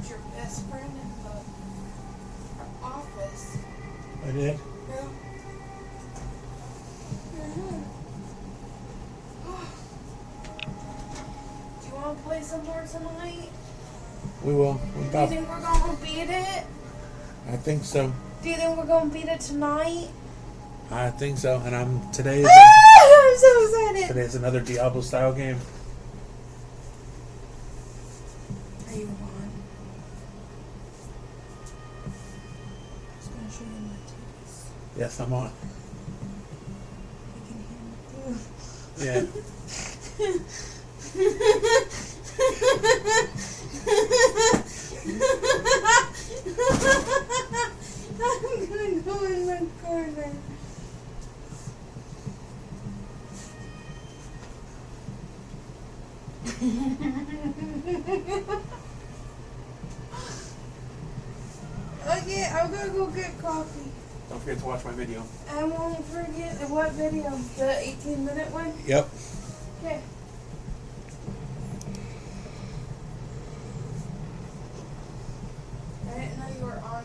Your best friend in the office. I did? Yeah. Do you want to play some more tonight? We will. Do you think we're going to beat it? I think so. Do you think we're going to beat it tonight? I think so. And I'm so excited. Today's another Diablo style game. Are you on? I was going to show you my titties. Yes, I'm on. You can hear me too. Yeah. I'm gonna go in my corner. Okay, I'm gonna go get coffee. Don't forget to watch my video. I won't forget what video? The 18-minute one? Yep. Okay. I didn't know you were on.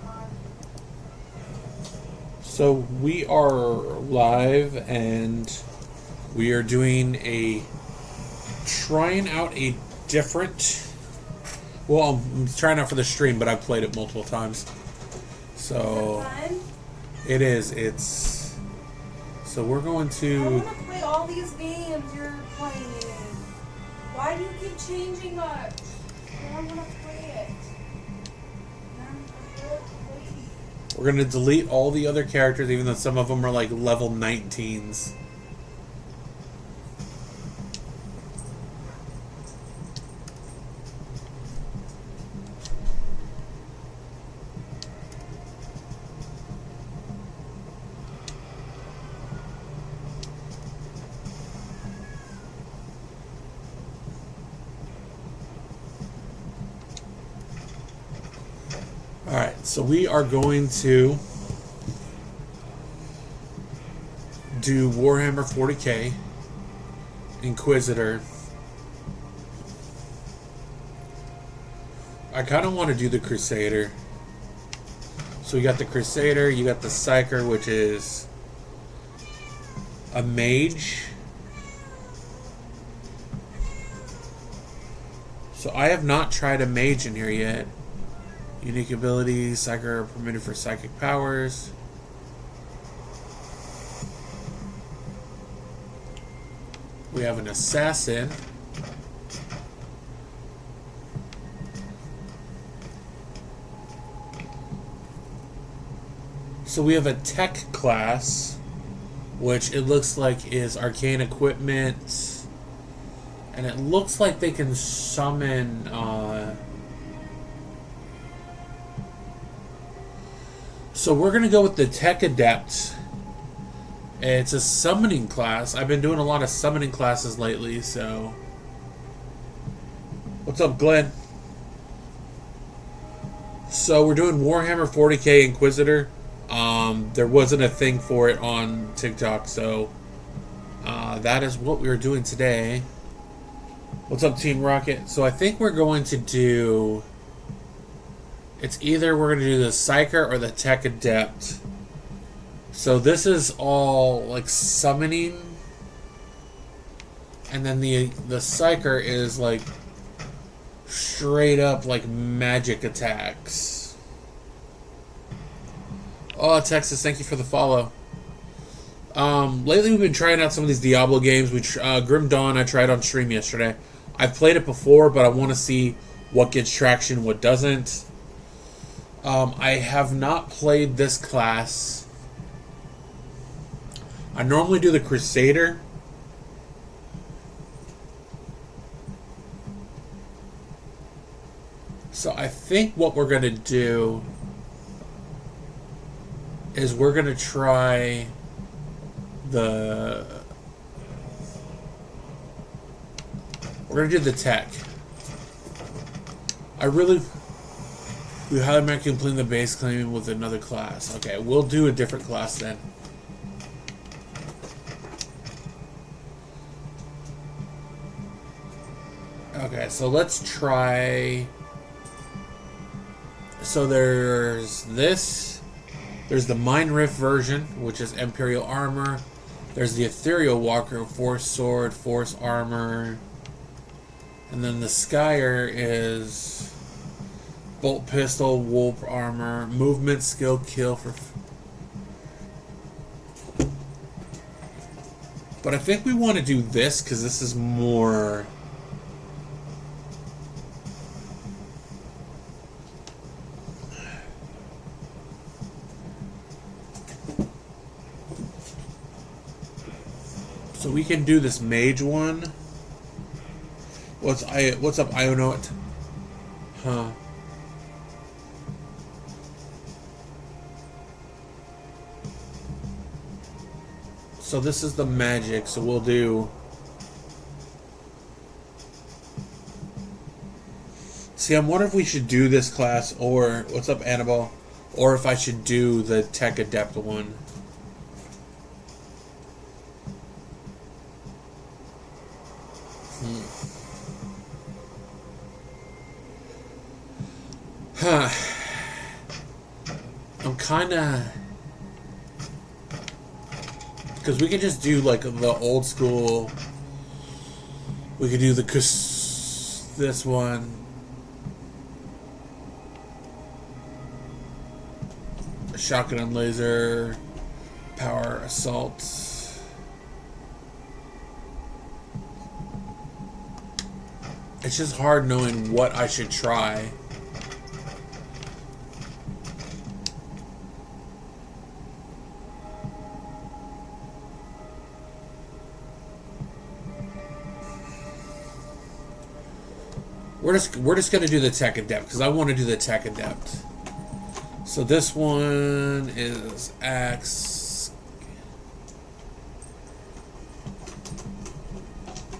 So we are live and we are trying out a different, well, I'm trying out for the stream, but I've played it multiple times. So it is. So we're going I to. want to play all these games you're playing. Why do you keep changing up? I don't want to play it. We're going to delete all the other characters, even though some of them are like level 19s. Alright, so we are going to do Warhammer 40k, Inquisitor. I kind of want to do the Crusader. So we got the Crusader, you got the Psyker, which is a mage. So I have not tried a mage in here yet. Unique abilities, Psyker are permitted for psychic powers. We have an assassin. So we have a tech class, which it looks like is arcane equipment, and it looks like they can summon so we're gonna go with the Tech Adept. It's a summoning class. I've been doing a lot of summoning classes lately, so what's up, Glenn? So we're doing Warhammer 40k Inquisitor. There wasn't a thing for it on TikTok, so that is what we are doing today. What's up, Team Rocket? So I think we're going to do... It's either we're going to do the Psyker or the Tech Adept. So this is all like summoning. And then the Psyker is like straight up like magic attacks. Oh, Texas, thank you for the follow. Lately we've been trying out some of these Diablo games. Grim Dawn I tried on stream yesterday. I've played it before, but I want to see what gets traction, what doesn't. I have not played this class. I normally do the Crusader. So I think what we're going to do is we're going to try the... We're going to do the tech. We highly recommend completing the base claim with another class. Okay, we'll do a different class then. Okay, so let's try... So there's this. There's the Mind Rift version, which is Imperial Armor. There's the Ethereal Walker, Force Sword, Force Armor. And then the Skyer is Bolt Pistol, Wolf Armor, Movement, Skill, Kill for... But I think we want to do this because this is more... So we can do this mage one. What's up, Ionote? Huh. So this is the magic, so we'll do... See, I'm wondering if we should do this class, or... What's up, Annabelle? Or if I should do the Tech Adept one. Huh. I'm kinda... Because we could just do like the old school... We could do the... This one. Shotgun and laser. Power assault. It's just hard knowing what I should try. We're just gonna do the Tech Adept because I want to do the Tech Adept. So this one is Axe,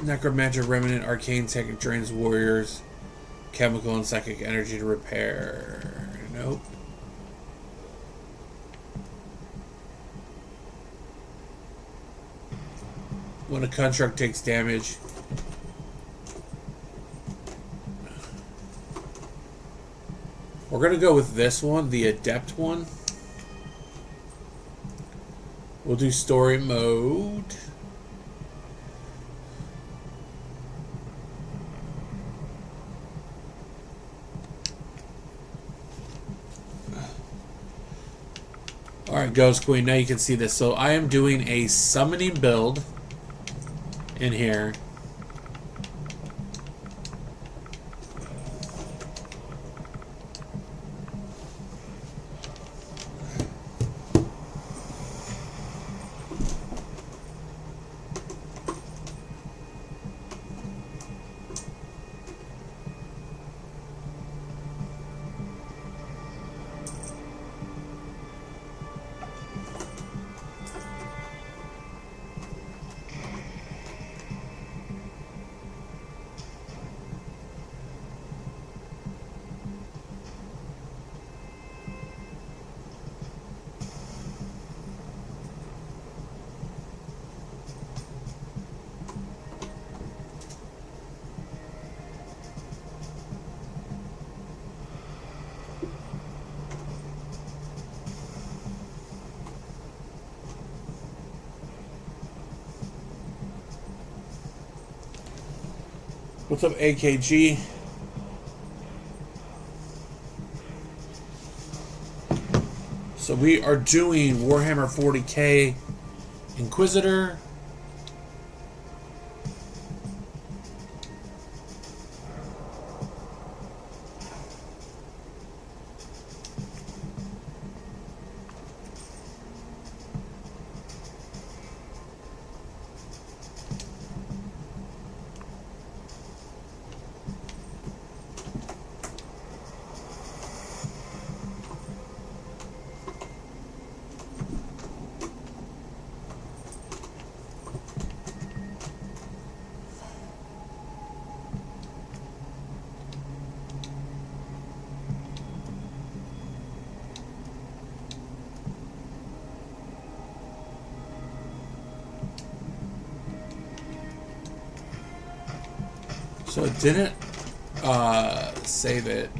Necromancer, Remnant, Arcane Tech, drains warriors, chemical and psychic energy to repair. Nope. When a construct takes damage. We're going to go with this one, the Adept one. We'll do story mode. Alright, Ghost Queen, now you can see this. So I am doing a summoning build in here. What's up, AKG? So we are doing Warhammer 40k Inquisitor. So it didn't save it.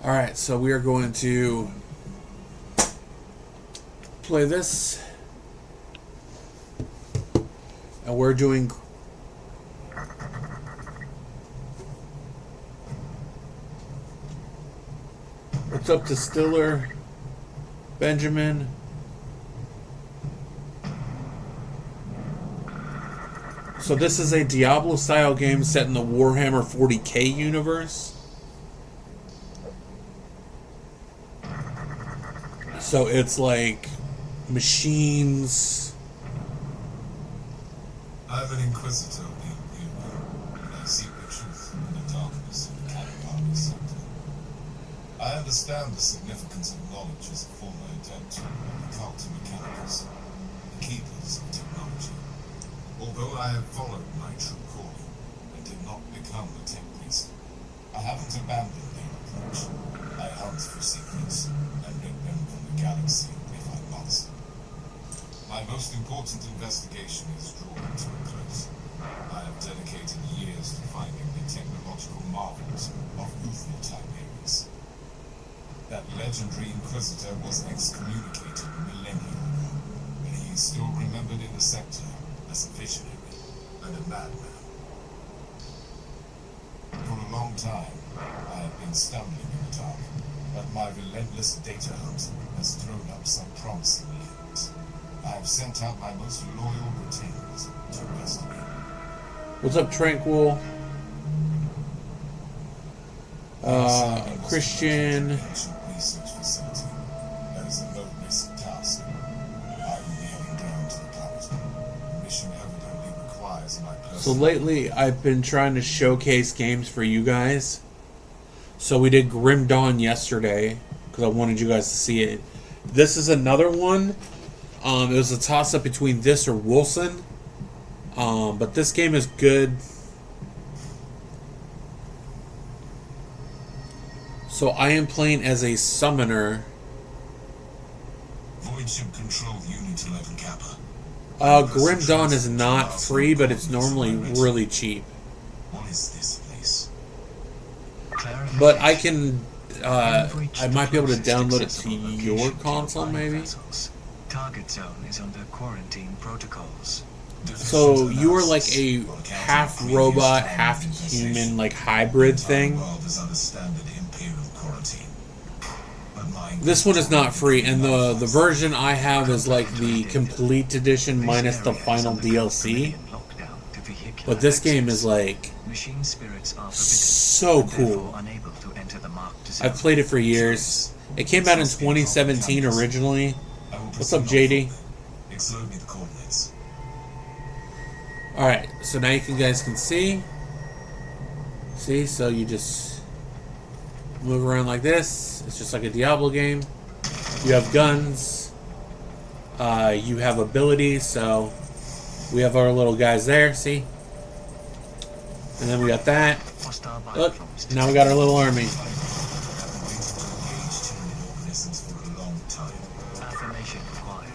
Alright, so we are going to play this. And we're doing what's up to Stiller, Benjamin. So this is a Diablo style game set in the Warhammer 40k universe. So it's like machines. I'm an inquisitor named Hugo, and I seek the truth in the darkness of the California sector. I understand the significance of knowledge as a former adept of the cult mechanicus, the keepers of technology. Although I have followed my true calling and did not become a tech priest, I haven't abandoned their approach. I hunt for secrets and rid them from the galaxy if I must. My most important investigation is drawing to a close. I have dedicated years to finding the technological marvels of youthful Tiberius. That legendary Inquisitor was excommunicated millennia ago, and he is still remembered in the sector as a visionary and a madman. For a long time, I have been stumbling in the dark, but my relentless data hunt has thrown up some promising leads. I have sent out my most loyal retainers to investigate. What's up, Tranquil? Christian. Ancient research facility. That is a low-risk task. I will be heading down to the planet. The mission evidently requires my So personal... lately, I've been trying to showcase games for you guys. So we did Grim Dawn yesterday because I wanted you guys to see it. This is another one. It was a toss-up between this or Wilson. But this game is good. So I am playing as a summoner. Void ship control unit 11 Kappa. Grim Dawn is not free, but it's normally really cheap. What is this place? But I can, I might be able to download it to your console, maybe. Target zone is under quarantine protocols. So you are like a half robot, half human, like hybrid thing. This one is not free, and the version I have is like the complete edition minus the final DLC. But this game is like so cool. I've played it for years. It came out in 2017 originally. What's up, JD? Alright, so now you guys can see. See, so you just move around like this. It's just like a Diablo game. You have guns. You have abilities, so We have our little guys there, see? And then we got that. Hostile Look, biofilms now we got our little army. Affirmation required.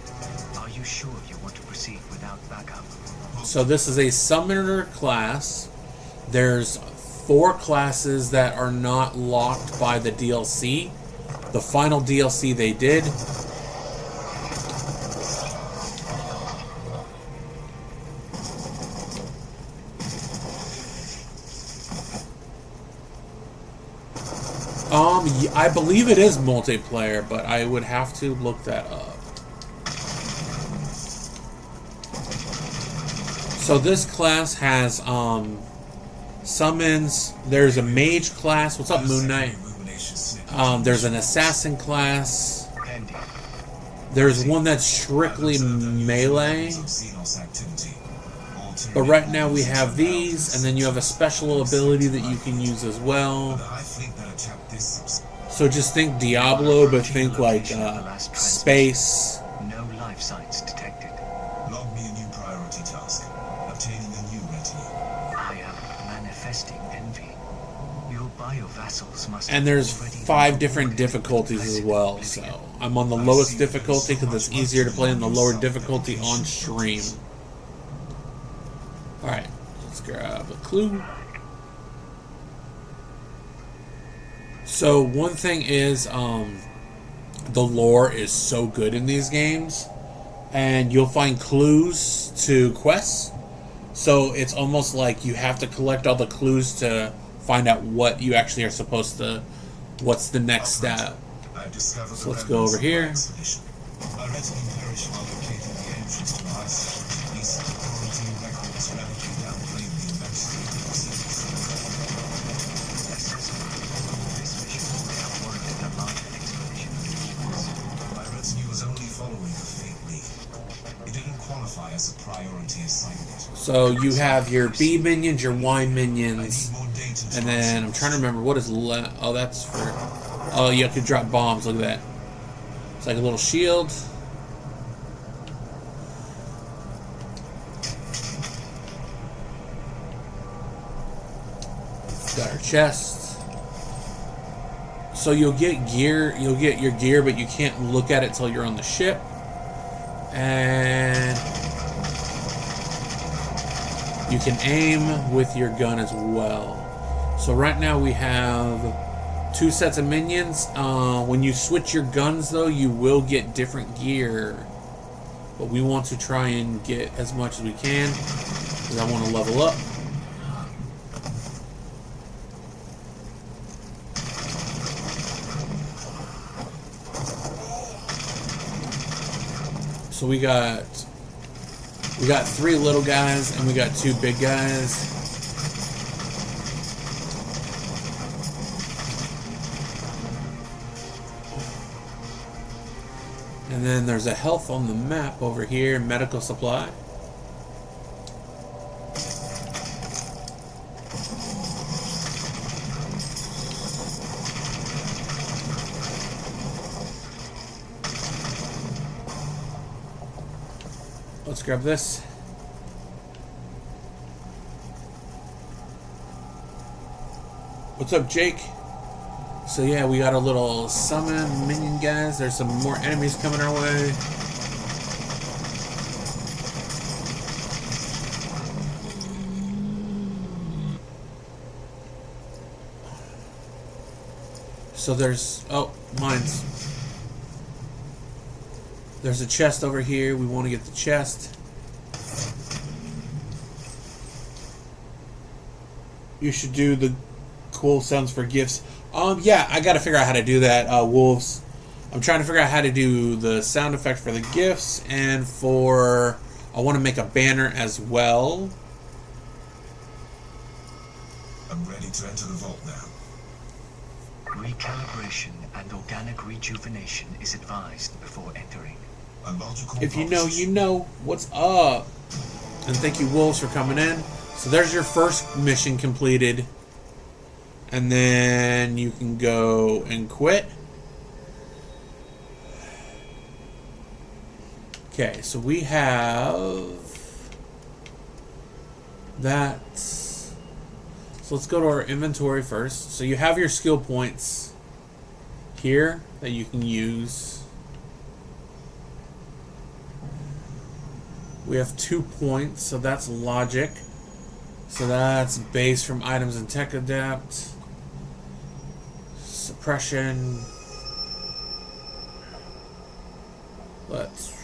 Are you sure you want to proceed without backup? So this is a summoner class. There's 4 classes that are not locked by the DLC. The final DLC they did. I believe it is multiplayer, but I would have to look that up. So this class has summons. There's a mage class. What's up, Moon Knight? There's an assassin class. There's one that's strictly melee. But right now we have these, and then you have a special ability that you can use as well. So just think Diablo, but think like space. No life signs detected. Log me a new priority task. Obtaining a new retinue. I am manifesting envy. Your bio-vassals must. And there's 5 different difficulties as well. So I'm on the lowest difficulty because it's easier to play on the lower difficulty on stream. Alright, let's grab a clue. So one thing is, the lore is so good in these games, and you'll find clues to quests. So it's almost like you have to collect all the clues to find out what you actually are supposed to, what's the next step. So let's go over here. As a priority assignment. So you have your B minions, your Y minions, and then I'm trying to remember what is oh, that's for, oh, you can drop bombs. Look at that. It's like a little shield. Got our chest. So you'll get gear, you'll get your gear, but you can't look at it till you're on the ship. And you can aim with your gun as well. So right now we have 2 sets of minions. When you switch your guns, though, you will get different gear. But we want to try and get as much as we can, because I want to level up. So we got 3 little guys and we got 2 big guys. And then there's a health on the map over here, medical supply. Let's grab this. What's up, Jake? So yeah, we got a little summon minion guys. There's some more enemies coming our way. So there's, oh, mines. There's a chest over here. We want to get the chest. You should do the cool sounds for gifts. Yeah, I got to figure out how to do that, Wolves. I'm trying to figure out how to do the sound effect for the gifts, and for, I want to make a banner as well. I'm ready to enter the vault now. Recalibration and organic rejuvenation is advised before entering. If you know, you know. What's up? And thank you, Wolves, for coming in. So there's your first mission completed. And then you can go and quit. Okay, so we have That's... So let's go to our inventory first. So you have your skill points here that you can use. We have 2 points, so that's logic. So that's base from items and tech adapt. Suppression. Let's...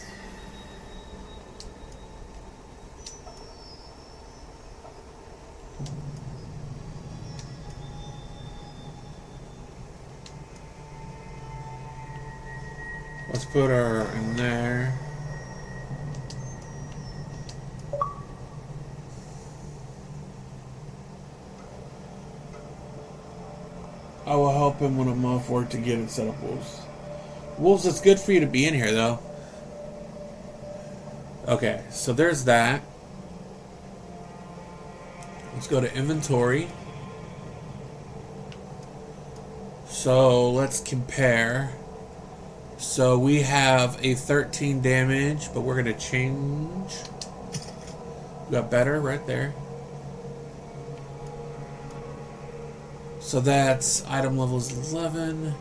Let's put her in there. I will help him when I'm off work to get it set up, Wolves. Wolves, it's good for you to be in here, though. Okay, so there's that. Let's go to inventory. So let's compare. So we have a 13 damage, but we're going to change. We got better right there. So that's item level is 11.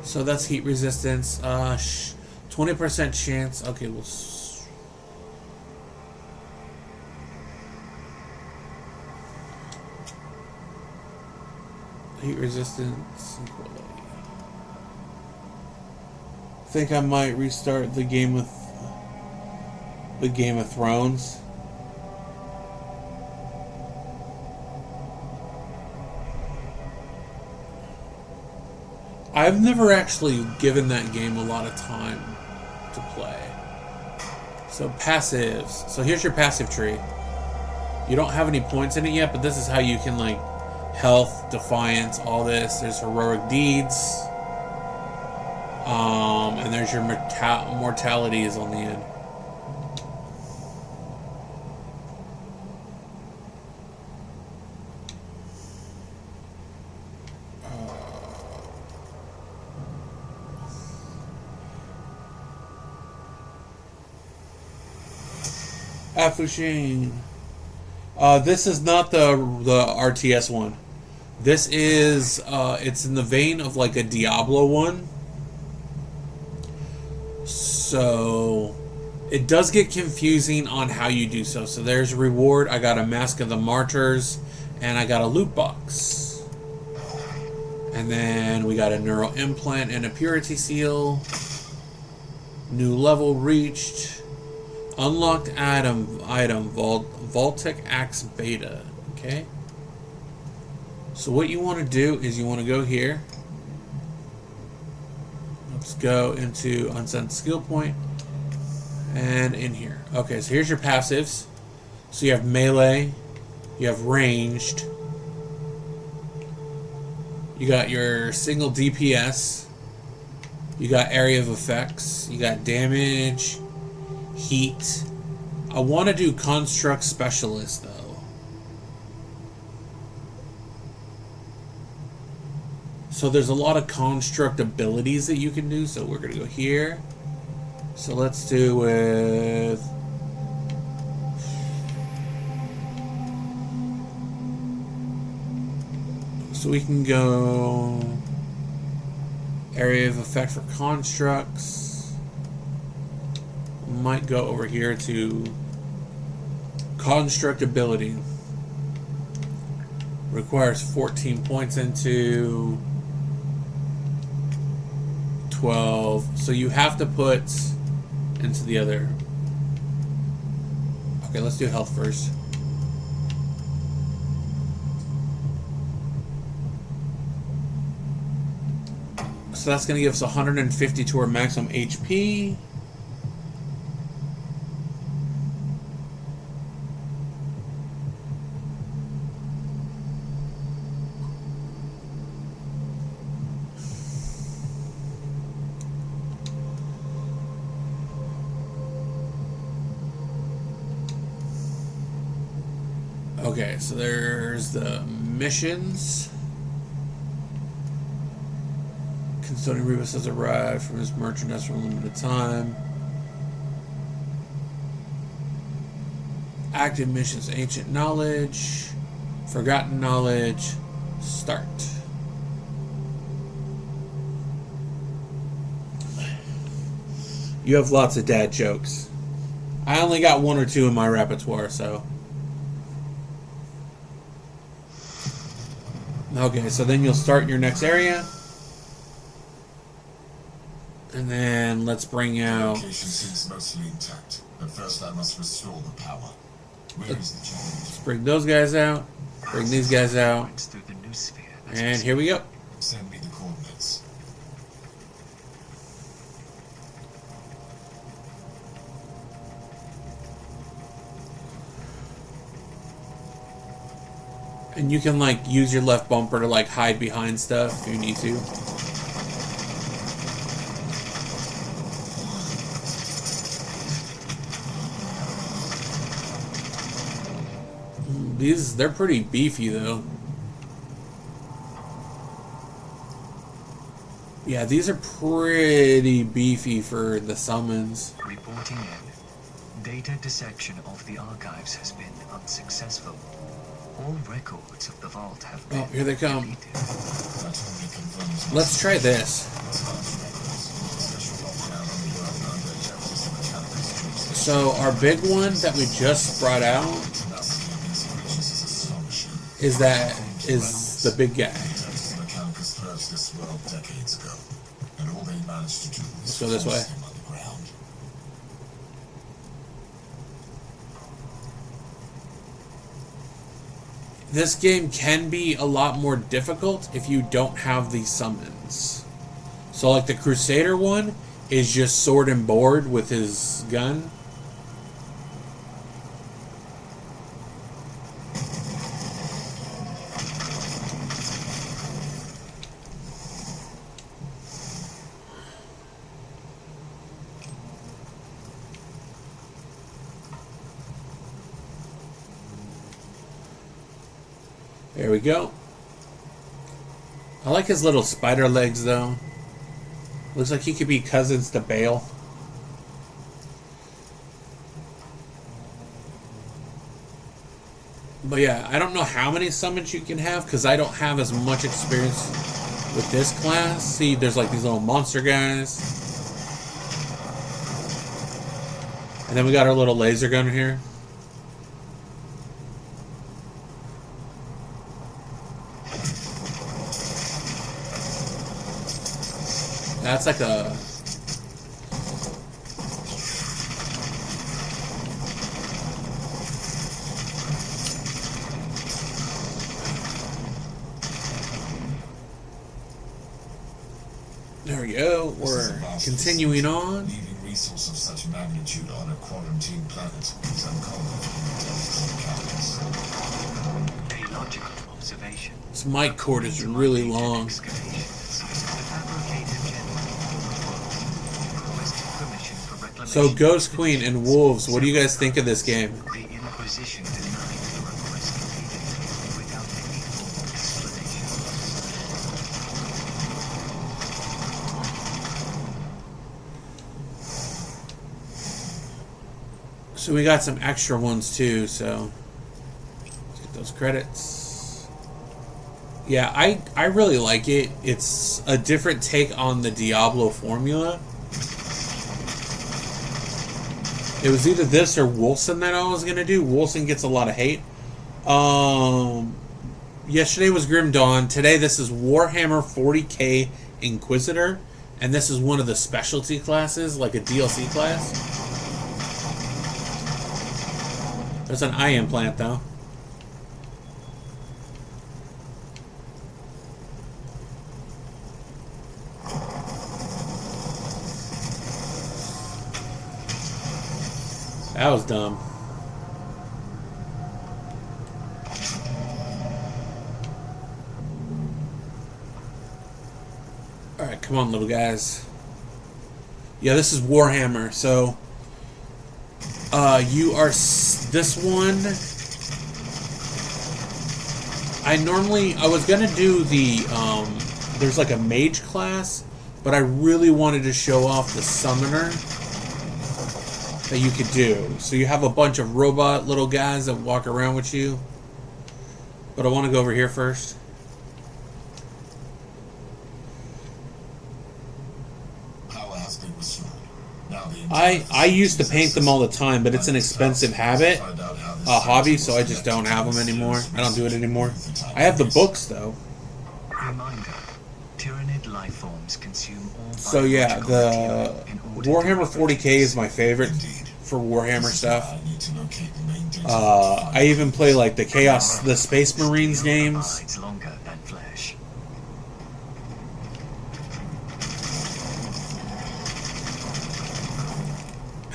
So that's heat resistance. 20% chance. Okay, we'll... Heat resistance. I think I might restart the game with the Game of Thrones. I've never actually given that game a lot of time to play. So passives. So here's your passive tree. You don't have any points in it yet, but this is how you can, like, health, defiance, all this. There's heroic deeds. And there's your mortality is on the end. Afushin. This is not the RTS one. This is it's in the vein of like a Diablo one. So it does get confusing on how you do so. So there's a reward. I got a Mask of the Martyrs and I got a loot box. And then we got a neural implant and a purity seal. New level reached. Unlocked item Vaultic Axe Beta. Okay. So what you want to do is you want to go here. Let's go into Unsent Skill Point. And in here. Okay, so here's your passives. So you have melee. You have ranged. You got your single DPS. You got area of effects. You got damage. Heat. I want to do Construct Specialist, though. So there's a lot of construct abilities that you can do. So we're going to go here. So let's do with... So we can go... Area of effect for constructs. Might go over here to... Construct ability. Requires 14 points into... 12. So you have to put into the other. Okay, let's do health first. So that's going to give us 150 to our maximum HP. Okay, so there's the missions. Custodian Rebus has arrived from his merchandise for a limited time. Active missions, ancient knowledge, forgotten knowledge, start. You have lots of dad jokes. I only got one or two in my repertoire, so. Okay, so then you'll start your next area. And then let's bring out... The location seems mostly intact, but first I must restore the power. Where is the challenge? Let's bring those guys out. Bring these guys out. And here we go. Send me the coordinates. And you can, like, use your left bumper to, like, hide behind stuff if you need to. They're pretty beefy, though. Yeah, these are pretty beefy for the summons. Reporting in. Data dissection of the archives has been unsuccessful. All records of the vault have been here they come. deleted. Let's try this. So our big one that we just brought out is the big guy. Let's go this way. This game can be a lot more difficult if you don't have these summons. So like the Crusader one is just sword and board with his gun. There we go. I like his little spider legs, though. Looks like he could be cousins to Bale. But yeah, I don't know how many summons you can have, because I don't have as much experience with this class. See, there's like these little monster guys. And then we got our little laser gun here. That's like a... There we go. We're continuing on. Leaving resource of such magnitude on a quarantine planet is uncommon for A logical observation. This mic cord is really long. So, Ghost Queen and Wolves, what do you guys think of this game? The Inquisition denied the request immediately without any formal explanation. So we got some extra ones too, so let's get those credits. Yeah, I really like it. It's a different take on the Diablo formula. It was either this or Wolfson that I was going to do. Wolfson gets a lot of hate. Yesterday was Grim Dawn. Today this is Warhammer 40k Inquisitor. And this is one of the specialty classes, like a DLC class. There's an eye implant though. That was dumb. Alright, come on, little guys. Yeah, this is Warhammer, so... you are... This one... I was gonna do the, there's like a mage class, but I really wanted to show off the summoner. that you could do. So you have a bunch of robot little guys that walk around with you. But I want to go over here first. Power has been restored. Now the I used to paint them all the time, but it's an expensive hobby, so I just don't have them anymore. I don't do it anymore. I have the books though. Reminder: Tyranid life forms consume all. So yeah, biological the material in order to Warhammer 40k is my favorite for Warhammer stuff. I even play like the Chaos, the Space Marines games. Provides longer than flesh.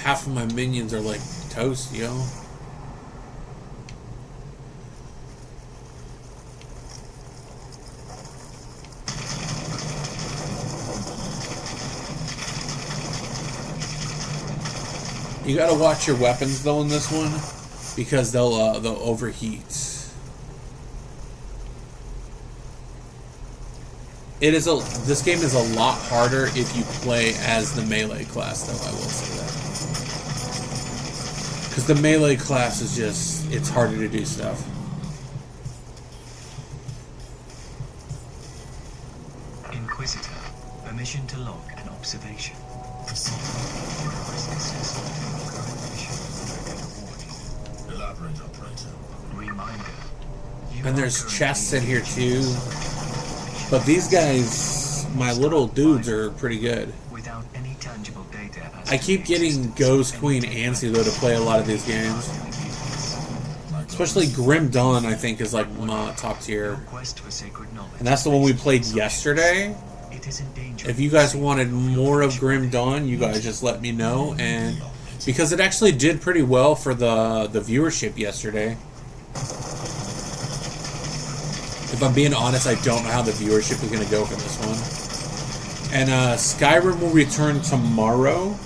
Half of my minions are like toast, yo. You gotta watch your weapons though in this one, because they'll overheat. This game is a lot harder if you play as the melee class, though. I will say that, because the melee class is it's harder to do stuff. Inquisitor, permission to log an observation. Elaborate, operator. Reminder. And there's chests in here too. But these guys, my little dudes, are pretty good. Without any tangible data. I keep getting Ghost Queen antsy though to play a lot of these games. Especially Grim Dawn, I think, is like my top tier. And that's the one we played yesterday. If you guys wanted more of Grim Dawn, you guys just let me know. And because it actually did pretty well for the viewership yesterday. If I'm being honest, I don't know how the viewership is going to go for this one. And Skyrim will return tomorrow,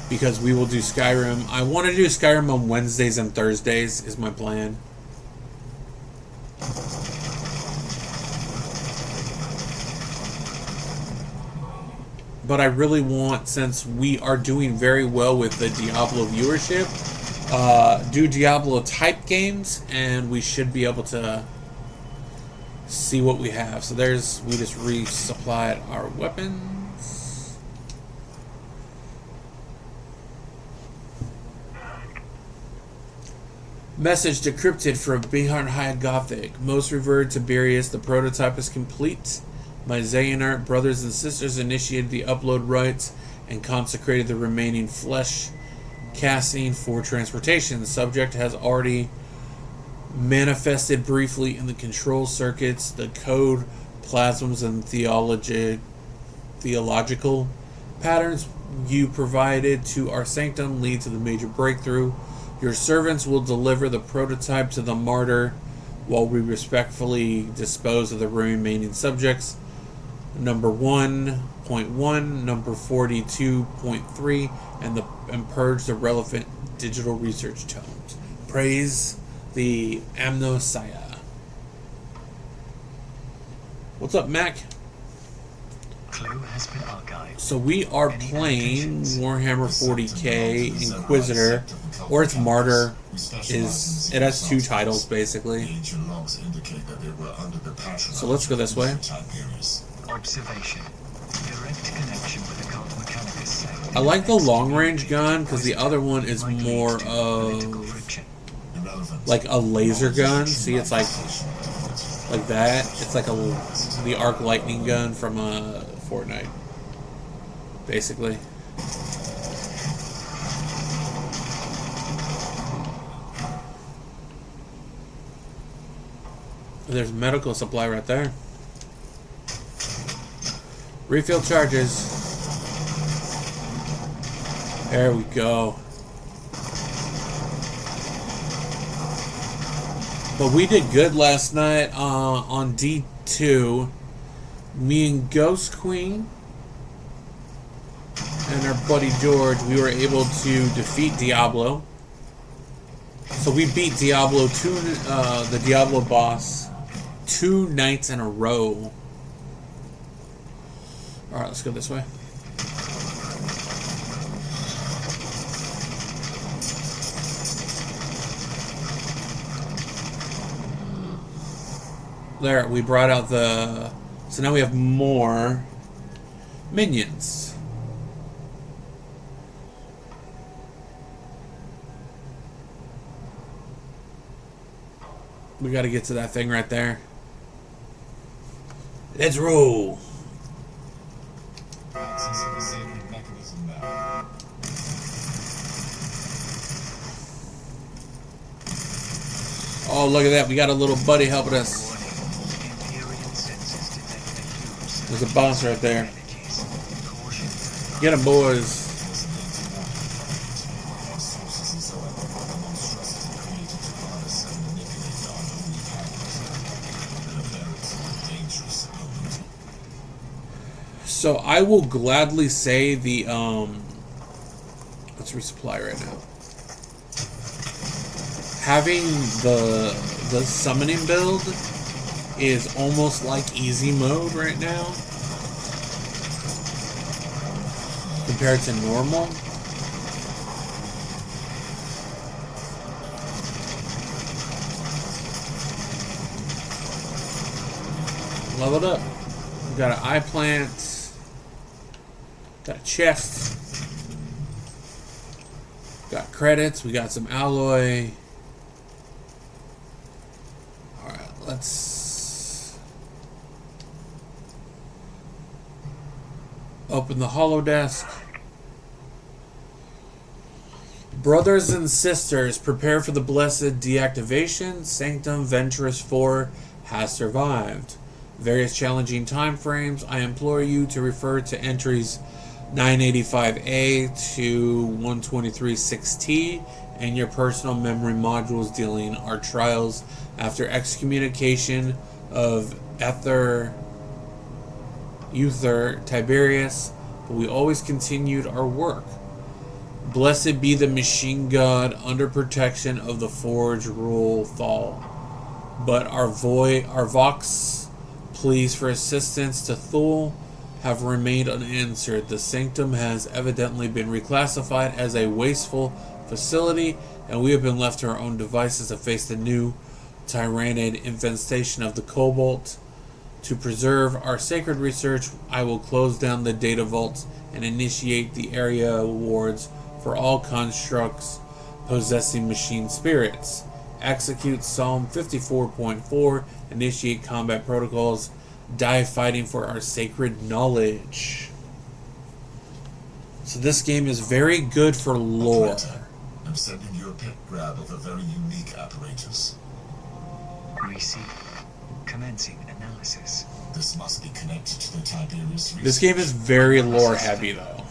because we will do Skyrim. I want to do Skyrim on Wednesdays and Thursdays is my plan. But I really want, since we are doing very well with the Diablo viewership, do Diablo type games, and we should be able to see what we have. So we just resupplied our weapons. Message decrypted from Behind High Gothic. Most revered Tiberius, the prototype is complete. My Xehanort brothers and sisters initiated the upload rites and consecrated the remaining flesh casting for transportation. The subject has already manifested briefly in the control circuits. The code, plasms, and theological patterns you provided to our sanctum lead to the major breakthrough. Your servants will deliver the prototype to the martyr while we respectfully dispose of the remaining subjects. Number 1.1, number 42.3, and purge the relevant digital research tomes. Praise the Amnosiah. What's up, Mac? Clue has been archived. So we are playing Warhammer 40k Inquisitor, or it's Martyr. It has two titles basically. So let's go this way. Observation. Direct connection with the cult mechanicus sect. I like the long range gun because the other one is more of like a laser gun. See, it's like that. It's like the arc lightning gun from Fortnite, basically. There's medical supply right there. Refill charges. There we go. But we did good last night on D2. Me and Ghost Queen and our buddy George, we were able to defeat Diablo. So we beat Diablo the Diablo boss 2 nights in a row. Alright, let's go this way. There, we brought out the... So now we have more minions. We gotta get to that thing right there. Let's roll. Accessing the sacred mechanism now. Oh, look at that. We got a little buddy helping us. There's a boss right there. Get him, boys. So I will gladly say the let's resupply right now. Having the summoning build is almost like easy mode right now compared to normal. Leveled up. We got an eye plant. Got a chest. Got credits. We got some alloy. Alright, let's open the holodesk. Brothers and sisters, prepare for the blessed deactivation. Sanctum Venturus 4 has survived. Various challenging time frames. I implore you to refer to entries 985A to 123.6T and your personal memory modules dealing our trials after excommunication of Uther Tiberius, but we always continued our work. Blessed be the machine god under protection of the Forge Rule Thal. But our Vox pleas for assistance to Thul have remained unanswered. The sanctum has evidently been reclassified as a wasteful facility, and we have been left to our own devices to face the new tyrannid infestation of the Cobalt. To preserve our sacred research, I will close down the data vaults and initiate the area wards for all constructs possessing machine spirits. Execute Psalm 54.4, initiate combat protocols, die fighting for our sacred knowledge. So this game is very good for lore. I'm sending you a pet grab of a very unique apparatus. Receive. Commencing analysis. This must be connected to the Tiberius. This game is very lore heavy though.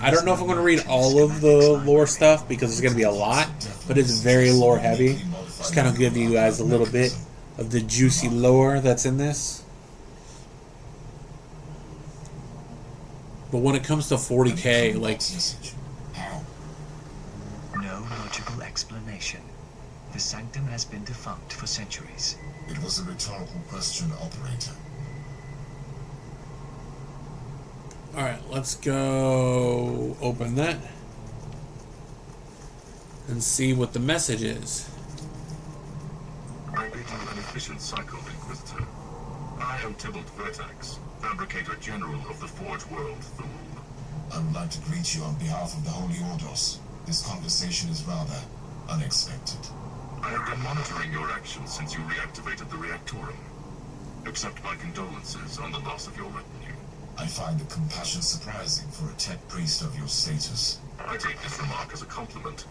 I don't know if I'm going to read all of the lore stuff because it's going to be a lot, but it's very lore heavy. Just kind of give you guys a little bit of the juicy lore that's in this. But when it comes to 40k, like... No logical explanation. The sanctum has been defunct for centuries. It was a rhetorical question, operator. Alright, let's go open that and see what the message is. I bid you an efficient cycle, Inquisitor. I am Tybalt Vertax, Fabricator General of the Forge World, Thul. I would like to greet you on behalf of the Holy Ordos. This conversation is rather unexpected. I have been monitoring your actions since you reactivated the Reactorum. Accept my condolences on the loss of your retinue. I find the compassion surprising for a tech priest of your status. I take this remark as a compliment.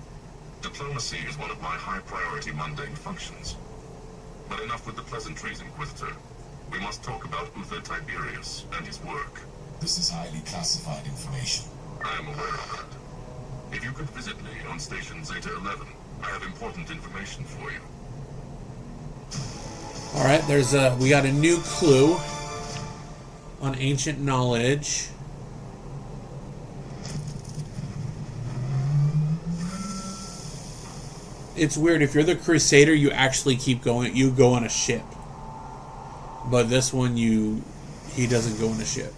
Diplomacy is one of my high-priority mundane functions. But enough with the pleasantries, Inquisitor. We must talk about Uther Tiberius and his work. This is highly classified information. I am aware of that. If you could visit me on Station Zeta 11, I have important information for you. Alright, we got a new clue on ancient knowledge. It's weird, if you're the Crusader, you actually keep going, you go on a ship. But this one, he doesn't go on a ship.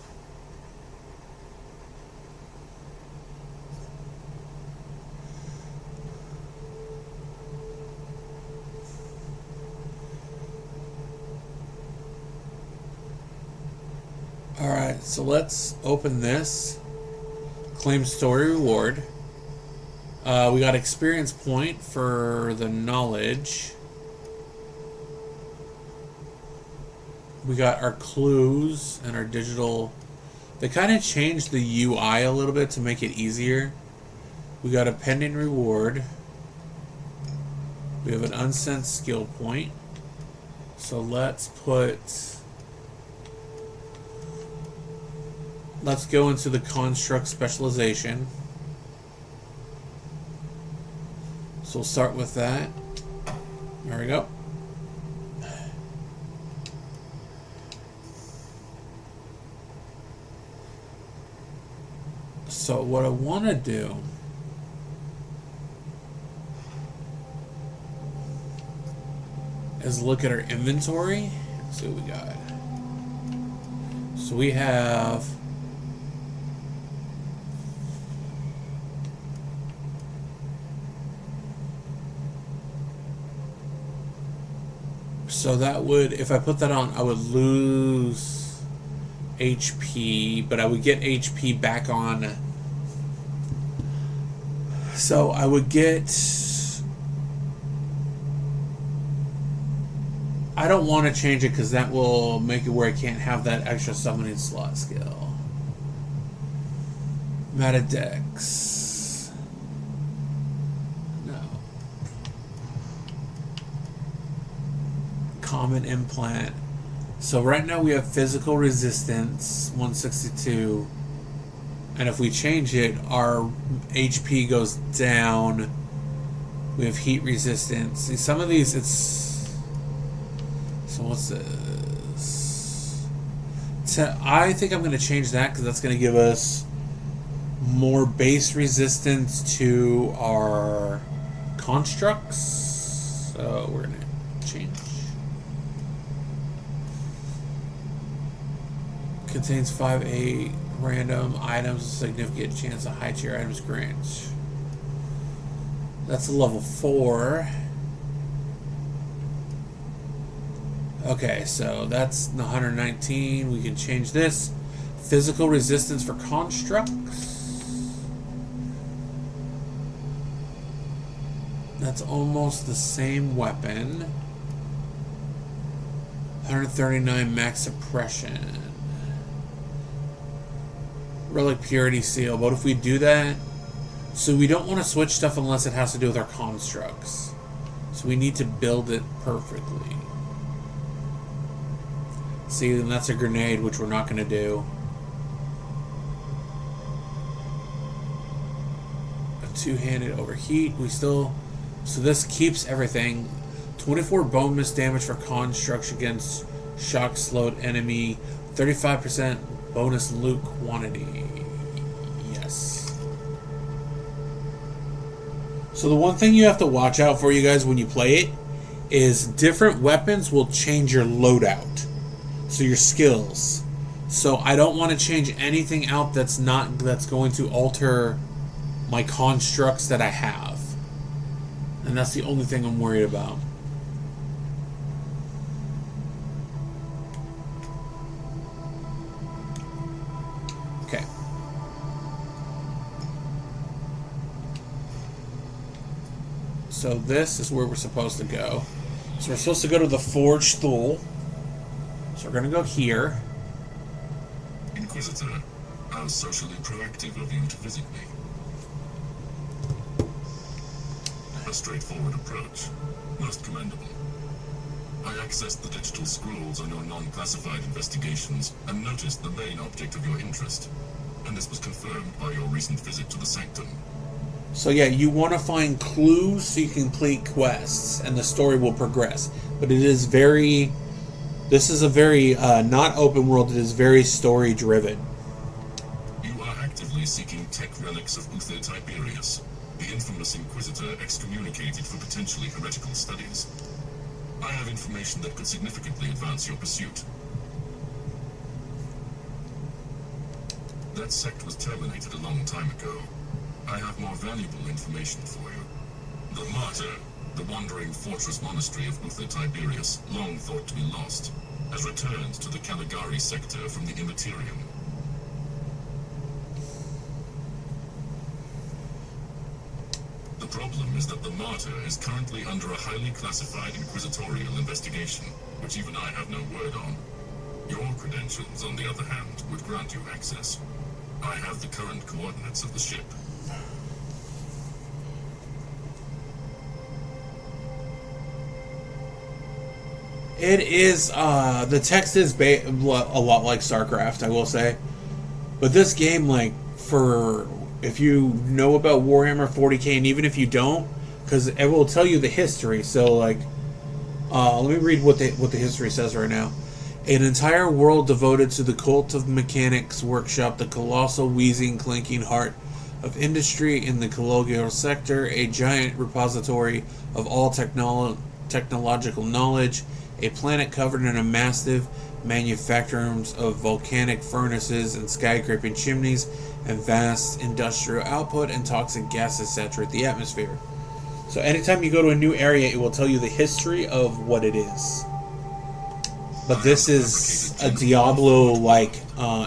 So let's open this. Claim story reward. We got experience point for the knowledge. We got our clues and our digital. They kind of changed the UI a little bit to make it easier. We got a pending reward. We have an unsent skill point. So let's go into the construct specialization. So we'll start with that. There we go. So what I want to do is look at our inventory. Let's see what we got. So we have so that would, if I put that on, I would lose HP, but I would get HP back on. So I would get, I don't want to change it because that will make it where I can't have that extra summoning slot skill. Metadex. No. Common implant. So right now we have physical resistance, 162. And if we change it, our HP goes down. We have heat resistance. See, some of these, it's... So what's this? I think I'm going to change that because that's going to give us more base resistance to our constructs. So we're going to change. Contains 5/8 random items, a significant chance of high tier items grant. That's a level 4. Okay, so that's 119. We can change this. Physical resistance for constructs. That's almost the same weapon. 139 max suppression. Relic purity seal. But if we do that, so we don't want to switch stuff unless it has to do with our constructs. So we need to build it perfectly. See, then that's a grenade, which we're not going to do. A two-handed overheat. We still... So this keeps everything. 24 bonus damage for constructs against shock slowed enemy. 35% bonus loot quantity. Yes. So the one thing you have to watch out for, you guys, when you play it, is different weapons will change your loadout. So your skills. So I don't want to change anything out that's going to alter my constructs that I have. And that's the only thing I'm worried about. Okay. So this is where we're supposed to go. So we're supposed to go to the Forge Thule. So we're going to go here. Inquisitor, how socially proactive of you to visit me. A straightforward approach. Most commendable. I accessed the digital scrolls on your non-classified investigations and noticed the main object of your interest. And this was confirmed by your recent visit to the Sanctum. So yeah, you want to find clues so you can complete quests, and the story will progress. But it is very... This is a very, not open world, it is very story-driven. You are actively seeking tech relics of Uther Tiberius, the infamous Inquisitor excommunicated for potentially heretical studies. I have information that could significantly advance your pursuit. That sect was terminated a long time ago. I have more valuable information for you. The Martyr, the wandering fortress monastery of Uther Tiberius, long thought to be lost, has returned to the Caligari sector from the Immaterium. problem is that the martyr is currently under a highly classified inquisitorial investigation, which even I have no word on. Your credentials, on the other hand, would grant you access. I have the current coordinates of the ship. It is, the text is a lot like StarCraft, I will say. But this game, like, if you know about Warhammer 40k, and even if you don't, because it will tell you the history. So, like, let me read what the history says right now. An entire world devoted to the cult of mechanics workshop, the colossal, wheezing, clinking heart of industry in the colloquial sector, a giant repository of all technological knowledge, a planet covered in a massive manufacturers of volcanic furnaces and skyscraping chimneys, and vast industrial output and toxic gases saturate the atmosphere. So anytime you go to a new area, it will tell you the history of what it is. But this is a Diablo-like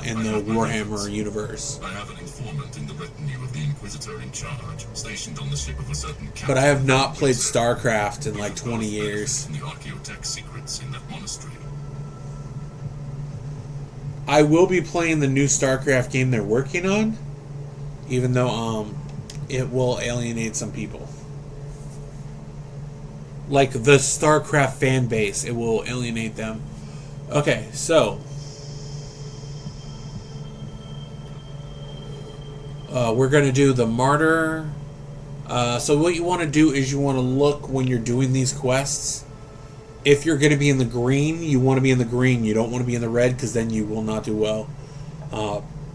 in the Warhammer universe. I have an informant in the retinue of the Inquisitor in charge, stationed on the ship of a certain captain. But I have not played StarCraft in like 20 years. The archaeotech secrets in that monastery. I will be playing the new StarCraft game they're working on, even though it will alienate some people. Like the StarCraft fan base, it will alienate them. Okay, so we're going to do the martyr. So what you want to do is you want to look when you're doing these quests. If you're going to be in the green, you want to be in the green. You don't want to be in the red, because then you will not do well.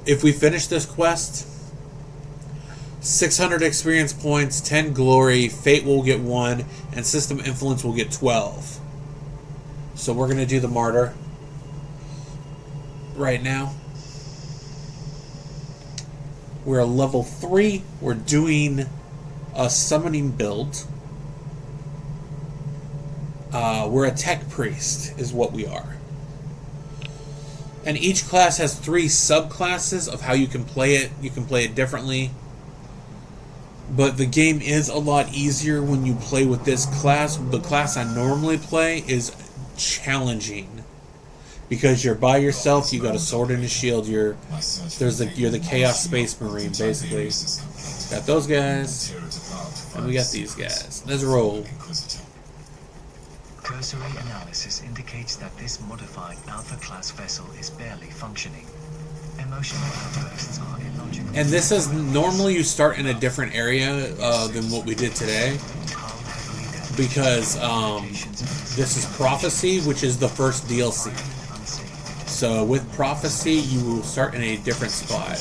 If we finish this quest, 600 experience points, 10 glory, fate will get 1, and system influence will get 12. So we're going to do the martyr right now. We're level 3. We're doing a summoning build. We're a tech priest, is what we are. And each class has 3 subclasses of how you can play it. You can play it differently. But the game is a lot easier when you play with this class. The class I normally play is challenging, because you're by yourself. You got a sword and a shield. You're the Chaos Space Marine, basically. Got those guys, and we got these guys. Let's roll. Cursory analysis indicates that this modified Alpha-class vessel is barely functioning. Emotional outbursts are illogical. And this is normally you start in a different area than what we did today, because this is Prophecy, which is the first DLC. So with Prophecy, you will start in a different spot.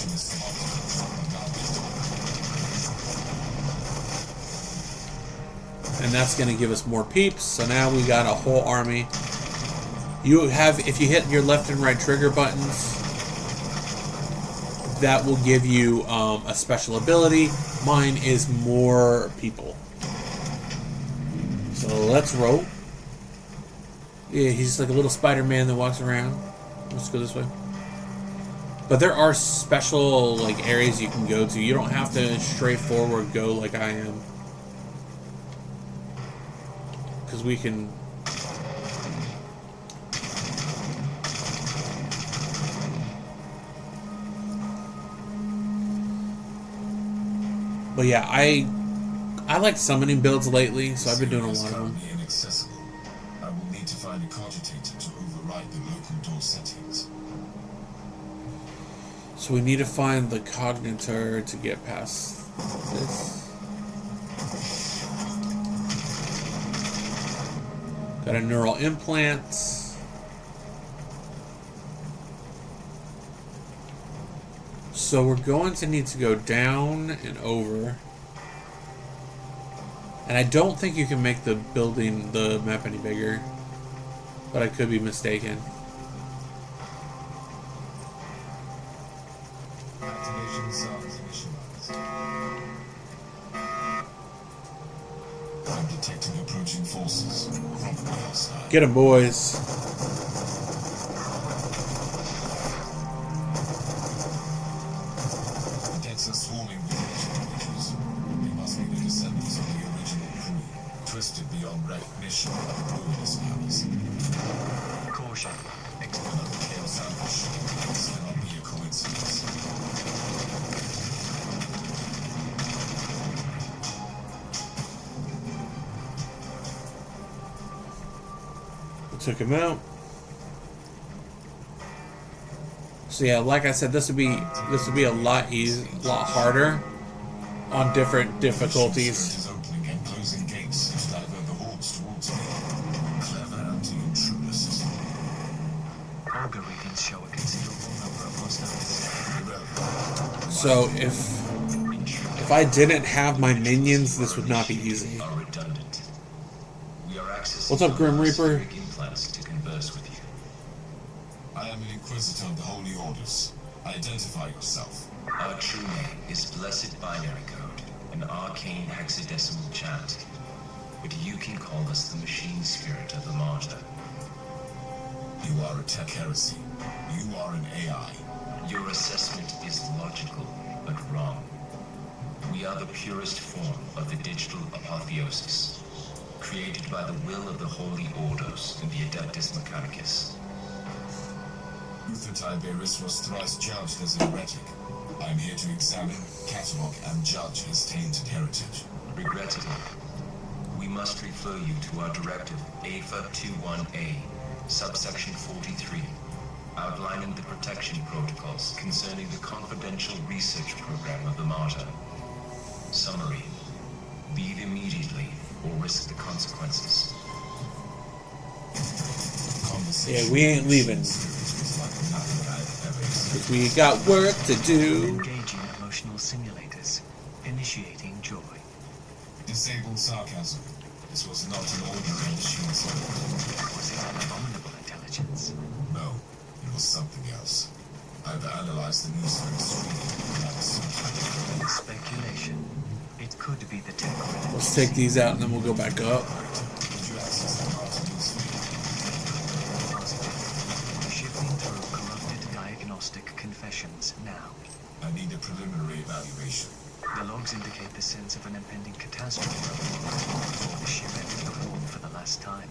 And that's going to give us more peeps. So now we got a whole army. You have, if you hit your left and right trigger buttons, that will give you a special ability. Mine is more people. So let's roll. Yeah, he's like a little Spider-Man that walks around. Let's go this way. But there are special like areas you can go to. You don't have to straightforward go like I am. Because we can... But yeah, I like summoning builds lately, so I've been doing a lot of them. Inaccessible. I will need to find a cogitator to override the local door settings. So we need to find the cognitor to get past this. Got a neural implant. So we're going to need to go down and over. And I don't think you can make the building, the map any bigger. But I could be mistaken. Activation sounds initialized. I'm detecting approaching forces from the outside. Get 'em, boys. The decks are swarming with ancient creatures. They must be the descendants of the mission of ruinous powers. Caution. Another chaos ambush. This cannot be a coincidence. We took him out. So yeah, like I said, this would be a lot harder on different difficulties. Is opening and closing gates to divert the hordes towards me. Clever anti-intruders. Auger readings show a considerable number of hostiles. Irrelevant. So if I didn't have my minions, this would not be easy. Are redundant. We are accessing What's up, Grim Reaper? atmospheric implants to converse with you. I am an inquisitor of the Holy Orders. Identify yourself. Our true name is Blessed Binary Code, an arcane hexadecimal chant. But you can call us the machine spirit of the martyr. You are a tech heresy. You are an AI. Your assessment is logical, but wrong. We are the purest form of the digital apotheosis, created by the will of the Holy Orders and the Adeptus Mechanicus. Uther Tiberius was thrice judged as a heretic. I am here to examine, catalog, and judge his tainted heritage. Regrettably, we must refer you to our directive AFA 21A, subsection 43, outlining the protection protocols concerning the confidential research program of the martyr. Summary: leave immediately or risk the consequences. Yeah, we ain't leaving. Because we got work to do. Engaging emotional simulators. Initiating joy. Disabled sarcasm. This was not an ordinary machine signal. Was it an abominable intelligence? No, it was something else. I've analyzed the news feed screening and I was certain. Speculation. It could be the tech credit. Let's take these out and then we'll go back up. Did you access the party news feed? Shifting through corrupted diagnostic confessions now. I need a preliminary evaluation. The logs indicate the sense of an impending catastrophe before the ship entered the warp for the last time.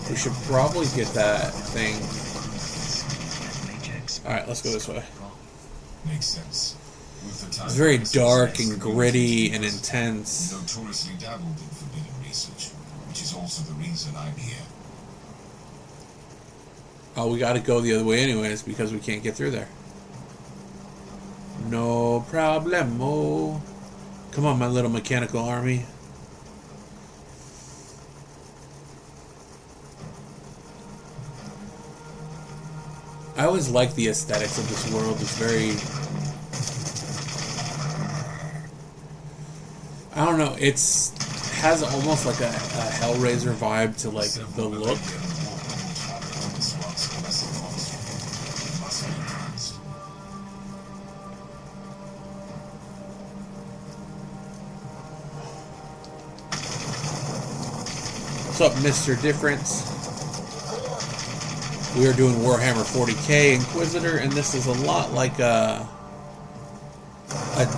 We should probably get that thing. Matrix. Alright, let's go this way. Makes sense. With the It's very Tiberius dark was and gritty and he intense. notoriously dabbled in forbidden research, which is also the reason I'm here. Oh, we gotta go the other way anyways because we can't get through there. No problemo. Come on, my little mechanical army. I always like the aesthetics of this world. It's very... I don't know, it's has almost like a Hellraiser vibe to like the look. What's up, Mr. Difference? We are doing Warhammer 40k Inquisitor, and this is a lot like a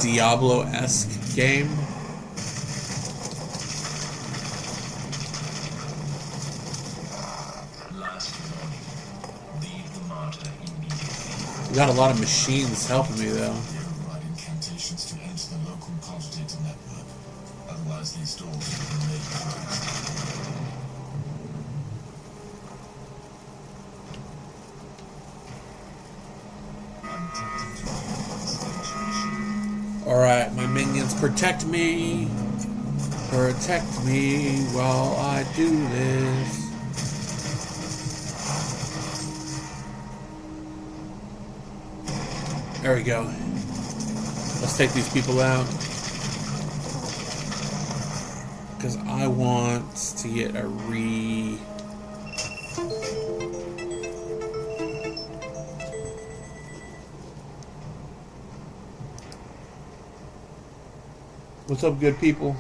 Diablo-esque game. Last warning. Leave the martyr immediately. We got a lot of machines helping me, though. Override incantations to enter the local cogitator network. Otherwise, these doors will remain closed. I'm tempted to use this machine. Alright, my minions, protect me. Protect me while I do this. There we go. Let's take these people out. Because I want to get a What's up, good people?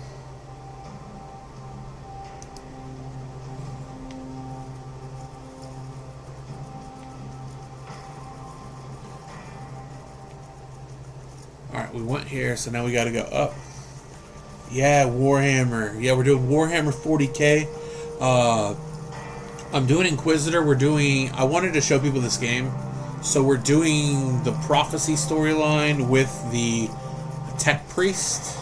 Alright, we went here, so now we gotta go up. Yeah, Warhammer. Yeah, we're doing Warhammer 40k. I'm doing Inquisitor. I wanted to show people this game. So we're doing the prophecy storyline with the tech priest.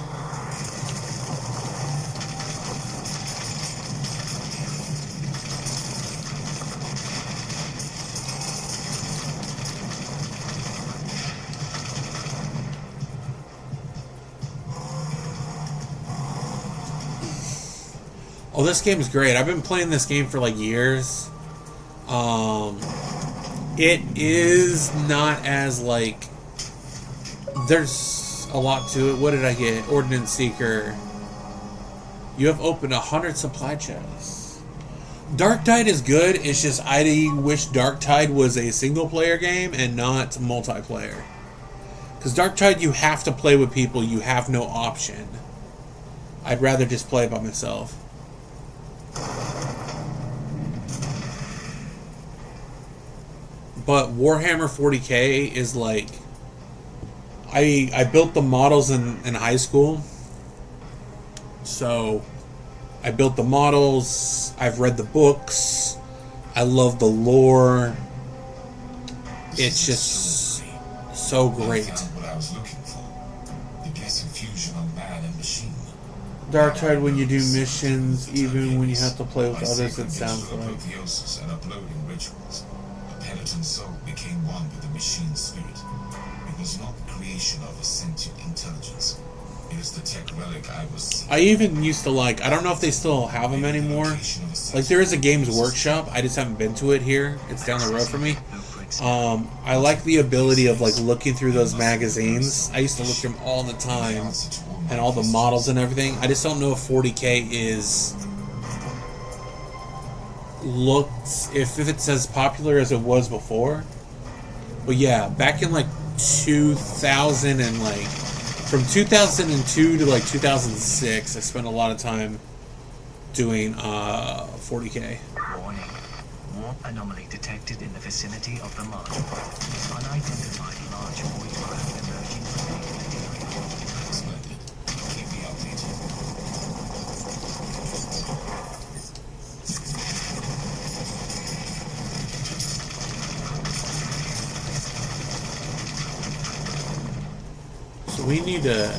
Oh, this game is great. I've been playing this game for like years. It is not as like... There's a lot to it. What did I get? Ordnance Seeker. You have opened 100 supply chests. Dark Tide is good. It's just I wish Dark Tide was a single player game and not multiplayer. Because Dark Tide you have to play with people. You have no option. I'd rather just play by myself. But Warhammer 40k is like... I built the models in high school. So, I built the models. I've read the books. I love the lore. It's just so great. I found what I was looking for. The blessed fusion of man and machine. Dark Tide, when you do missions, even when you have to play with others, it sounds like... and uploading rituals. A penitent soul became one with the machine spirit. It was not the creation of a sentient intelligence. It is the tech relic I was seeking. I even used to like... I don't know if they still have them anymore. Like, there is a Games Workshop. I just haven't been to it here. It's down the road from me. I like the ability of, like, looking through those magazines. I used to look through them all the time. And all the models and everything. I just don't know if 40k is... if it's as popular as it was before. But yeah, back in, like, 2000 and, like... From 2002 to, like, 2006, I spent a lot of time doing 40k. Warning. Warp anomaly detected in the vicinity of the mark. Unidentified large void craft emerging from the area. Splendid. Keep me updated. So we need to...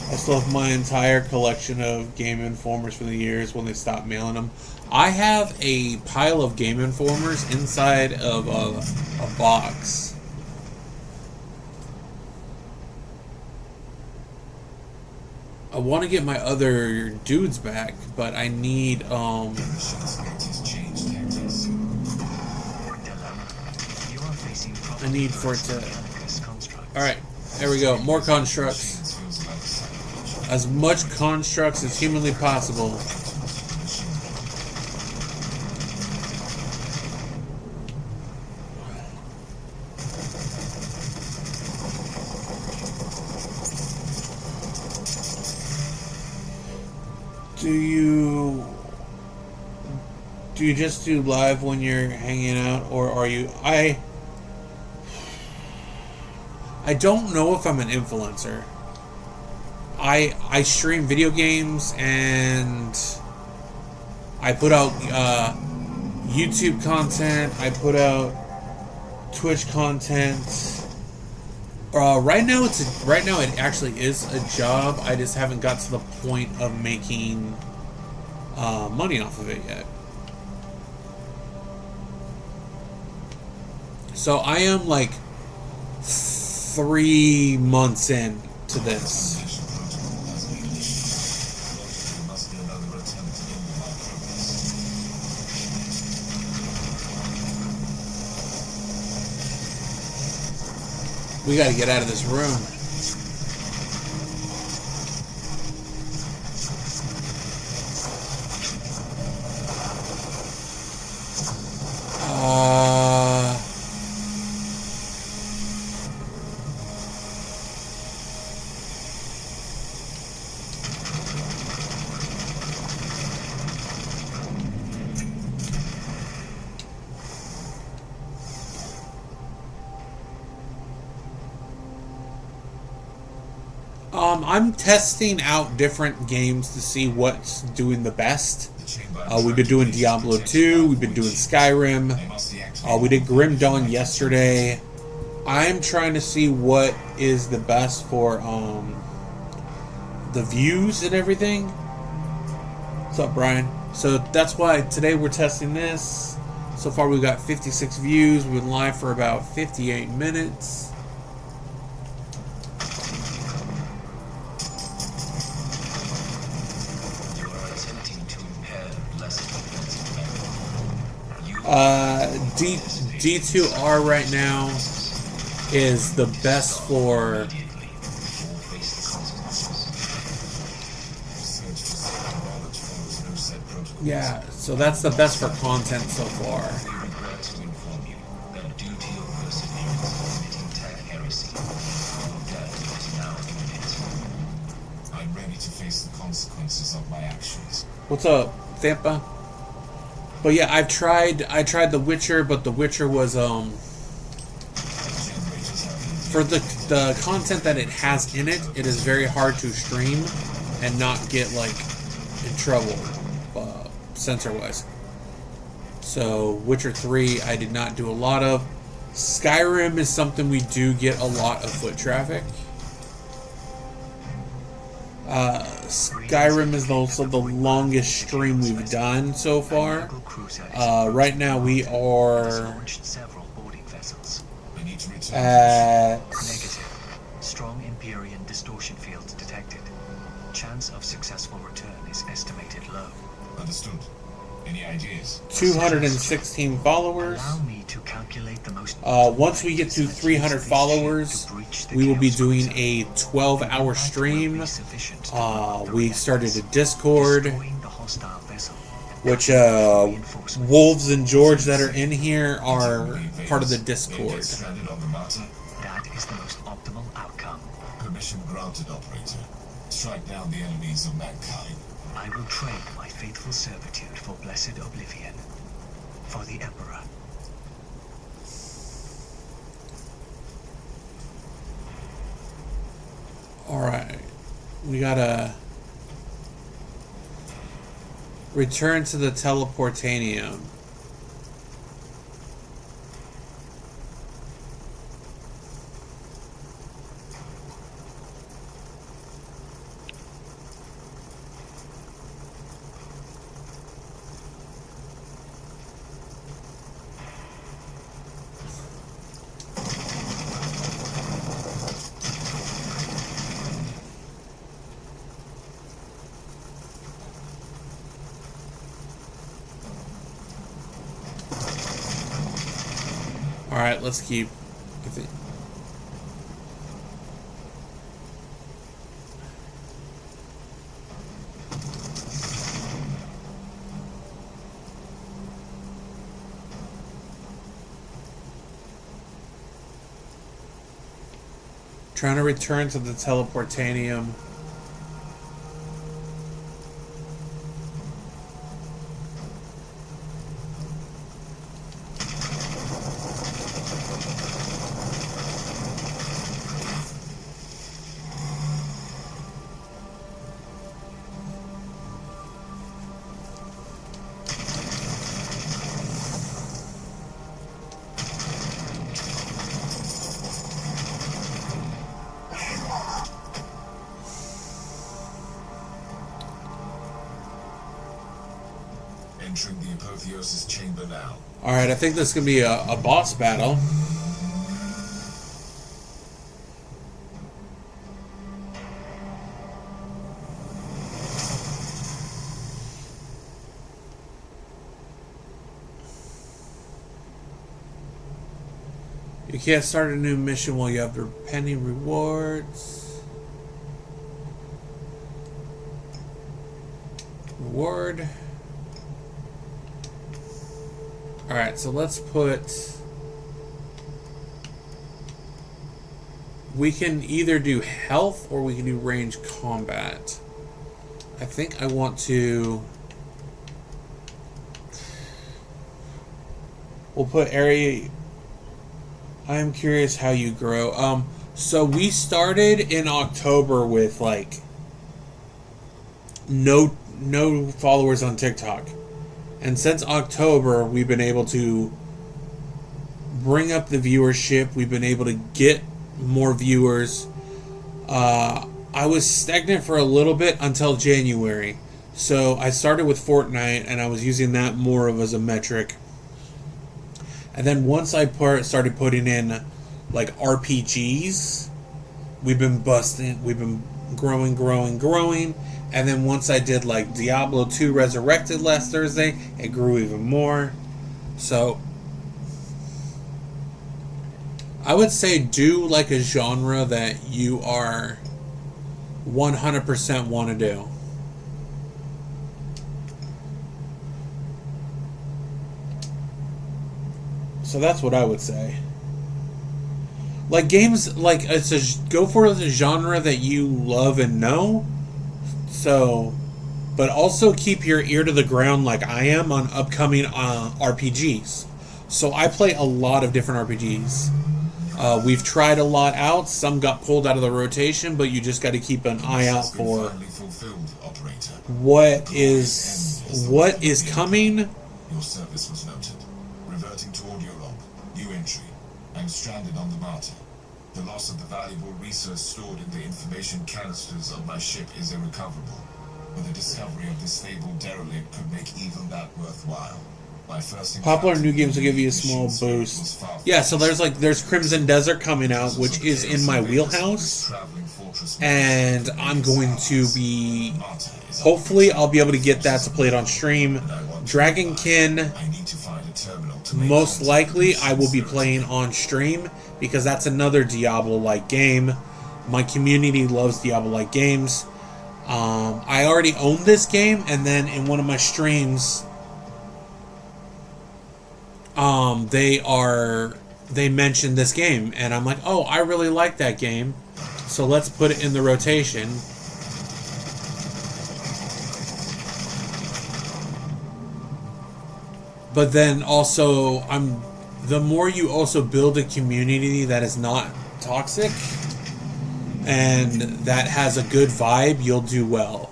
I still have my entire collection of Game Informers from the years when they stopped mailing them. I have a pile of Game Informers inside of a box. I want to get my other dudes back, but I need You are facing I need for it to... constructs. Alright, there we go. More constructs. As much constructs as humanly possible. Do you just do live when you're hanging out, or are you... I don't know if I'm an influencer. I stream video games and I put out YouTube content. I put out Twitch content. Right now it actually is a job. I just haven't got to the point of making money off of it yet. So I am like 3 months in to this. We gotta get out of this room. I'm testing out different games to see what's doing the best. The chamber We've been doing Diablo 2, we've been doing Skyrim, They must deactivate we did the Grim Dawn yesterday. I'm trying to see what is the best for the views and everything. What's up, Brian? So that's why today we're testing this. So far we've got 56 views. We've been live for about 58 minutes. You are attempting to impair the blessed defensive mechanism. You D2R right now is the best for... immediately or face the consequences. Search for secret knowledge follows no set protocol. Yeah, so that's the best for content so far. We regret to inform you that due to your perseverance in committing tech heresy, your death is now imminent. I'm ready to face the consequences of my actions. What's up, Thampa? But yeah, I tried The Witcher, but The Witcher was Generators have for the content that it has in it, it is very hard to stream and not get like in trouble censor wise. So Witcher 3 I did not do a lot of. Skyrim is something we do get a lot of foot traffic. Skyrim is also the longest stream we've done so far. Right now we are launched several boarding vessels. I need to return. Negative. Strong Empyrean distortion fields detected. Chance of successful return is estimated low. Understood. Any ideas? 216 followers. Allow me to calculate the most Once we get to 300 followers, we will be doing a 12-hour stream. We started a Discord, which Wolves and George that are in here are part of the They Discord. get stranded on the mountain. That is the most optimal outcome. Permission granted, operator. Strike down the enemies of mankind. I will trade my faithful servitude for blessed oblivion. For the Emperor. Alright. We gotta return to the teleportanium. Alright, let's keep... Trying to return to the teleportanium. Entering the apotheosis chamber now. Alright, I think this is going to be a boss battle. You can't start a new mission while you have the pending rewards. Reward. Alright, so let's put... We can either do health or we can do range combat. I think I want to... We'll put area... I am curious how you grow. So we started in October with like no followers on TikTok. And since October, we've been able to bring up the viewership. We've been able to get more viewers. I was stagnant for a little bit until January. So I started with Fortnite, and I was using that more of as a metric. And then once I started putting in like RPGs, we've been growing. And then once I did like Diablo 2 Resurrected last Thursday, it grew even more. So I would say do like a genre that you are 100% want to do. So that's what I would say. Like games, like go for the genre that you love and know. So, but also keep your ear to the ground like I am on upcoming RPGs. So I play a lot of different RPGs. We've tried a lot out. Some got pulled out of the rotation, but you just got to keep an eye out for what is coming. Your service was noted. Reverting to audio log. New entry. I'm stranded on the Martyr. The loss of the valuable research stored in the information canisters of my ship is irrecoverable. But the discovery of this fabled derelict could make even that worthwhile. My first popular new games will give you a small boost. Yeah, so there's Crimson Desert coming out, which is in my wheelhouse. And I'm going to be... Hopefully I'll be able to get that to play it on stream. Dragonkin, most likely I will be playing on stream, because that's another Diablo-like game. My community loves Diablo-like games. I already own this game, and then in one of my streams, they mentioned this game, and I'm like, oh, I really like that game, so let's put it in the rotation. But then also, the more you also build a community that is not toxic and that has a good vibe, you'll do well.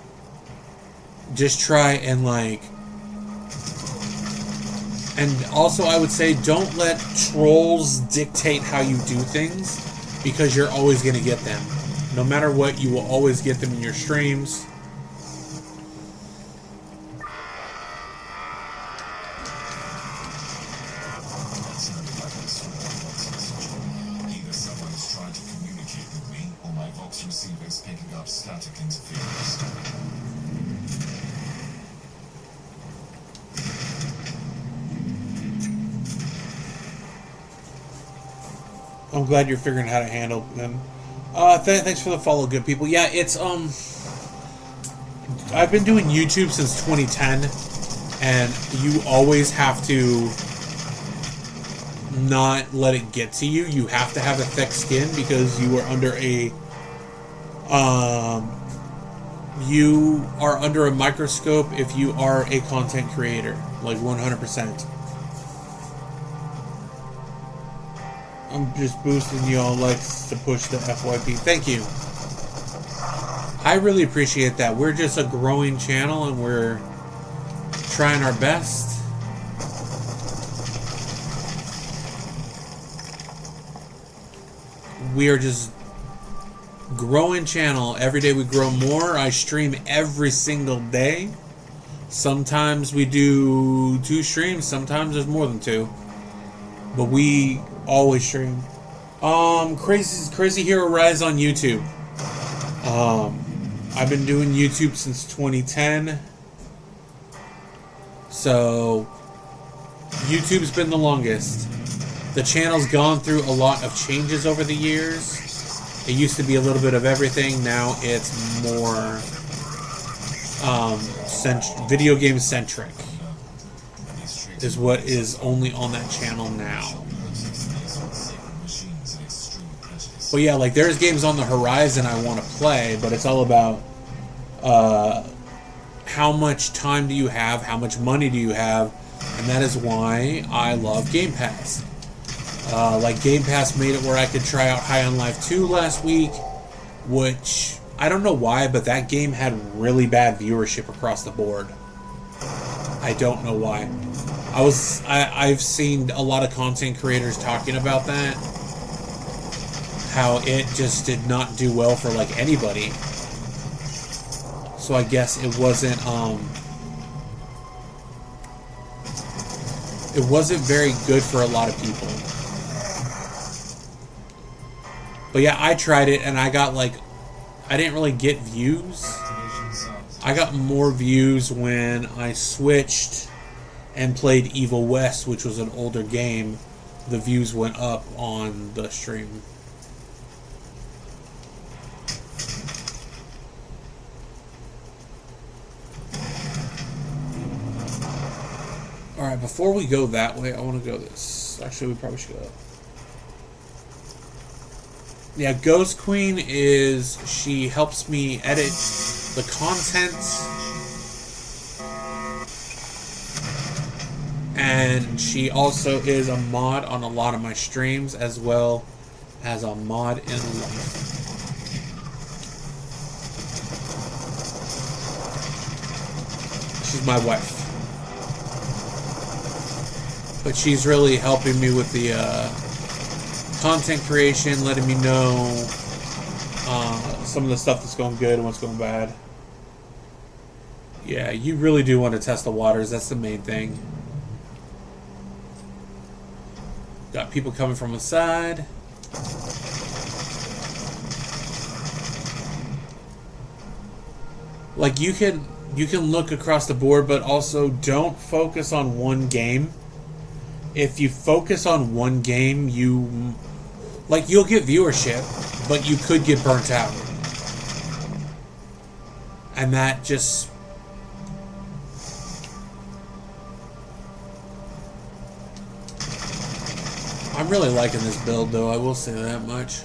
Just try and like... And also I would say don't let trolls dictate how you do things, because you're always going to get them. No matter what, you will always get them in your streams. Either someone is trying to communicate with me, or my Vox receiver is picking up static interference. I'm glad you're figuring out how to handle them. Thanks for the follow, good people. Yeah, it's I've been doing YouTube since 2010, and you always have to not let it get to you. You have to have a thick skin, because you are under a microscope if you are a content creator, like 100%. I'm just boosting y'all likes to push the FYP. Thank you. I really appreciate that. We're just a growing channel, and we're trying our best. We are just growing channel. Every day we grow more. I stream every single day. Sometimes we do 2 streams. Sometimes there's more than 2. But we always stream. Crazy Hero Rise on YouTube. I've been doing YouTube since 2010. So YouTube's been the longest. The channel's gone through a lot of changes over the years. It used to be a little bit of everything. Now it's more video game centric. Is what is only on that channel now. But yeah, like there's games on the horizon I want to play, but it's all about how much time do you have, how much money do you have, and that is why I love Game Pass. Like Game Pass made it where I could try out High on Life 2 last week, which I don't know why, but that game had really bad viewership across the board. I don't know why. I've seen a lot of content creators talking about that, how it just did not do well for like anybody. So I guess it wasn't very good for a lot of people. But yeah, I tried it and I got like, I didn't really get views. I got more views when I switched and played Evil West, which was an older game. The views went up on the stream. Alright, before we go that way, I want to go this. Actually, we probably should go. Yeah, Ghost Queen is... She helps me edit the content. And she also is a mod on a lot of my streams, as well as a mod in life. She's my wife. But she's really helping me with the content creation, letting me know some of the stuff that's going good and what's going bad. Yeah, you really do want to test the waters. That's the main thing. Got people coming from the side. Like you can look across the board, but also don't focus on one game. If you focus on one game, you'll get viewership, but you could get burnt out. And that just... I'm really liking this build, though. I will say that much.